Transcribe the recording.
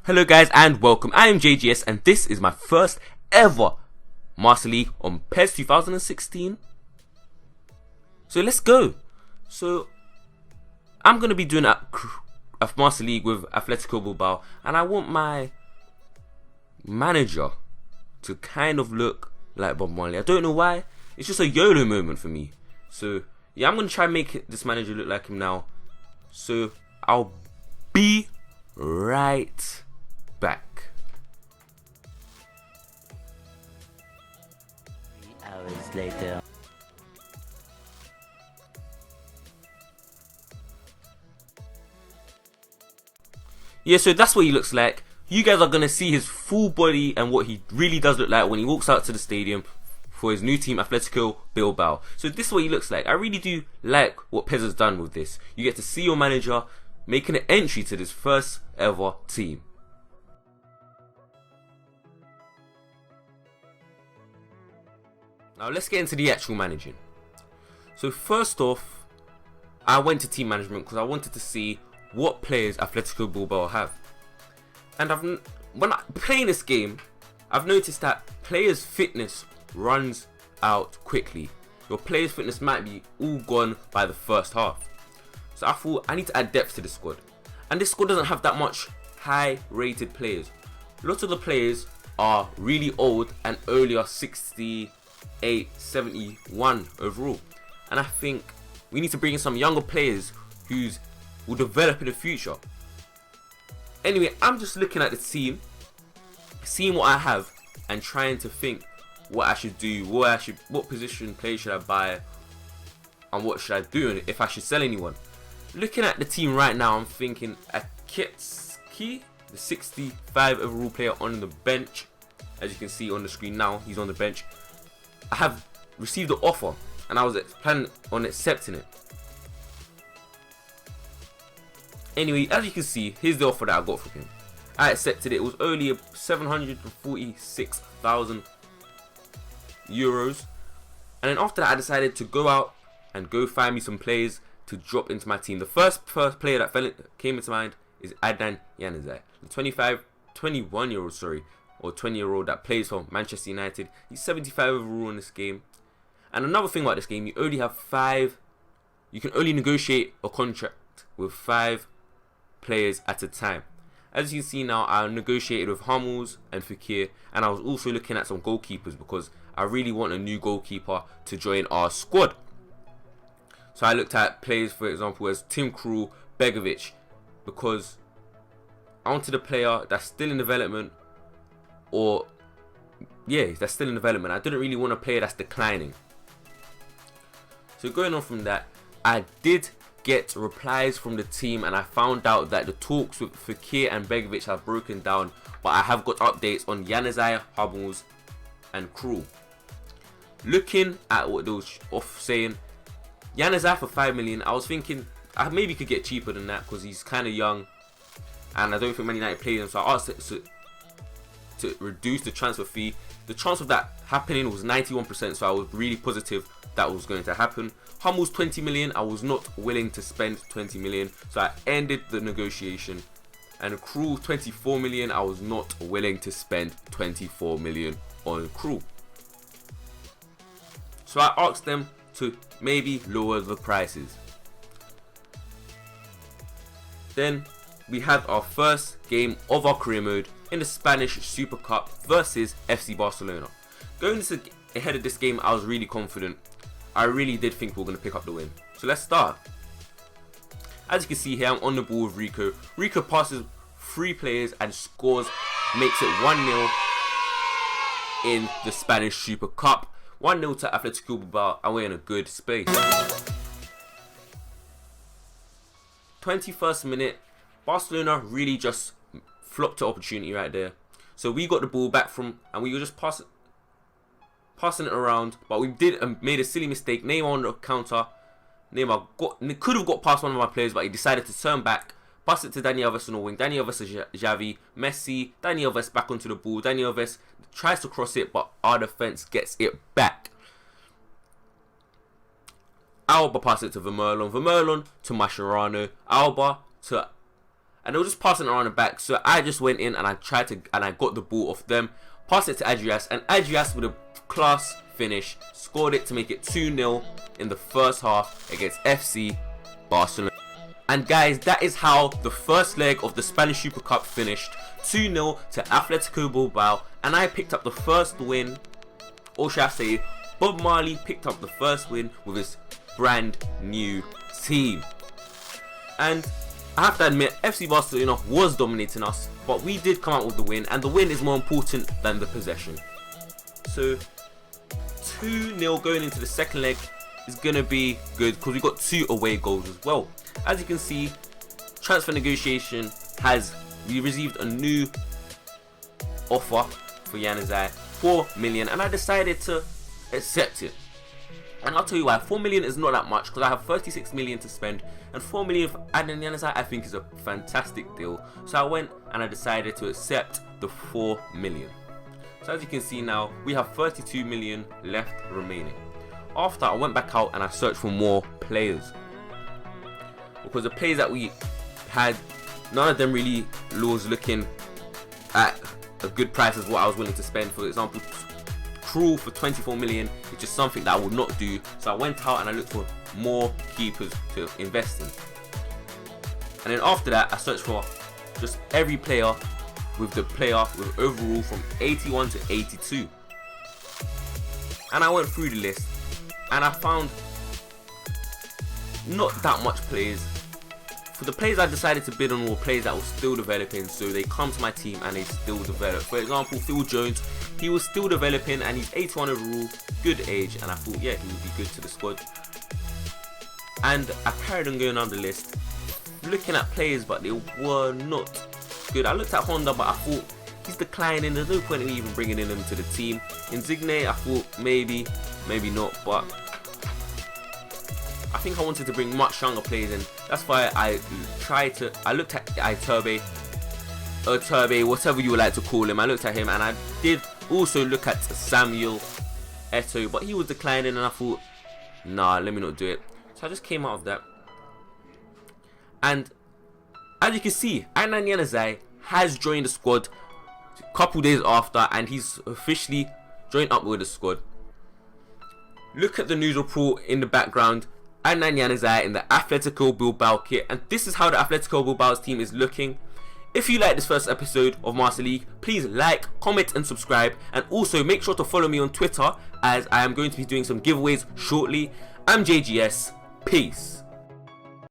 Hello guys and welcome, I am JGS and this is my first ever Master League on PES 2016. So let's go. So I'm going to be doing a Master League with Atletico Bilbao and I want my manager to kind of look like Bob Marley. I don't know why, it's just a YOLO moment for me. So yeah, I'm going to try and make this manager look like him now. So I'll be right back. 3 hours later. Yeah, so that's what he looks like. You guys are going to see his full body and what he really does look like when he walks out to the stadium for his new team, Atletico Bilbao. So this is what he looks like. I really do like what PES has done with this. You get to see your manager making an entry to this first ever team. Now let's get into the actual managing. So first off, I went to team management because I wanted to see what players Atletico Bilbao have. And when I'm playing this game, I've noticed that players' fitness runs out quickly. Your players' fitness might be all gone by the first half. So I thought I need to add depth to the squad. And this squad doesn't have that much high rated players. Lots of the players are really old and only are 68, 71 overall. And I think we need to bring in some younger players who will develop in the future. Anyway, I'm just looking at the team, seeing what I have and trying to think what I should do, what position player should I buy and what should I do and if I should sell anyone. Looking at the team right now, I'm thinking Aketsuki, the 65 overall player on the bench. As you can see on the screen now, he's on the bench. I have received the offer and I was planning on accepting it. Anyway, as you can see, here's the offer that I got from him. I accepted it. It was only 746,000 euros. And then after that, I decided to go out and go find me some players to drop into my team. The first player that came into mind is Adnan Januzaj, the 20-year-old that plays for Manchester United. He's 75 overall in this game. And another thing about this game, you can only negotiate a contract with 5 players at a time. As you can see now, I negotiated with Hummels and Fekir, and I was also looking at some goalkeepers because I really want a new goalkeeper to join our squad. So I looked at players, for example, as Tim Krul, Begovic, because I wanted a player that's still in development, that's still in development. I didn't really want a player that's declining. So going on from that, I did get replies from the team and I found out that the talks with Fekir and Begovic have broken down, but I have got updates on Januzaj, Hummels and Krul. Looking at what they were saying, Januzaj for 5 million, I was thinking I maybe could get cheaper than that because he's kind of young and I don't think Man United played him, so I asked to reduce the transfer fee. The chance of that happening was 91%, so I was really positive that was going to happen. Hummels 20 million, I was not willing to spend 20 million, so I ended the negotiation. And Krul 24 million, I was not willing to spend 24 million on Krul. So I asked them to maybe lower the prices. Then we had our first game of our career mode in the Spanish Super Cup versus FC Barcelona. Going ahead of this game, I was really confident. I really did think we were going to pick up the win. So let's start. As you can see here, I'm on the ball with Rico. Rico passes 3 players and scores, makes it 1-0 in the Spanish Super Cup. 1-0 to Atletico Bilbao, and we're in a good space. 21st minute, Barcelona really just flopped the opportunity right there. So we got the ball back and we were just passing it around, but we made a silly mistake. Neymar on the counter. Neymar could have got past one of my players, but he decided to turn back, pass it to Dani Alves on the wing. Dani Alves to Xavi, Messi, Dani Alves back onto the ball. Dani Alves tries to cross it, but our defense gets it back. Alba passes it to Vermaelen, Vermaelen to Mascherano, Alba to and they were just passing it around the back. So I just went in and I got the ball off them, passed it to Adrias, and Adrias with a class finish scored it to make it 2-0 in the first half against FC Barcelona. And guys, that is how the first leg of the Spanish Super Cup finished, 2-0 to Atletico Bilbao, and I picked up the first win, or should I say Bob Marley picked up the first win with his brand new team. And I have to admit, FC Barcelona was dominating us, but we did come out with the win, and the win is more important than the possession. So 2-0 going into the second leg is going to be good because we got 2 away goals as well. As you can see, transfer negotiation we received a new offer for Januzaj, 4 million, and I decided to accept it. And I'll tell you why. 4 million is not that much because I have 36 million to spend, and 4 million for Adnan Januzaj I think is a fantastic deal. So I went and I decided to accept the 4 million. So as you can see now, we have 32 million left remaining. After, I went back out and I searched for more players, because the players that we had, none of them really was looking at a good price as what I was willing to spend. For example, Krul for 24 million is just something that I would not do. So I went out and I looked for more keepers to invest in. And then after that, I searched for just every player with overall from 81 to 82. And I went through the list and I found not that much players. For the players I decided to bid on were players that were still developing, so they come to my team and they still develop. For example, Phil Jones, he was still developing and he's 81 overall, good age, and I thought, yeah, he would be good to the squad. And I carried on going down the list, looking at players, but they were not good. I looked at Honda, but I thought, he's declining, there's no point in even bringing him into the team. Insigne, I thought maybe not, but I think I wanted to bring much younger players in. That's why I looked at Iturbe, whatever you would like to call him. I looked at him and I did also look at Samuel Eto'o, but he was declining and I thought, nah, let me not do it. So I just came out of that. And as you can see, Adnan Januzaj has joined the squad a couple days after, and he's officially joined up with the squad. Look at the news report in the background. Adnan Januzaj in the Atletico Bilbao kit, and this is how the Atletico Bilbao's team is looking. If you like this first episode of Master League, please like, comment and subscribe, and also make sure to follow me on Twitter as I am going to be doing some giveaways shortly. I'm JGS, peace.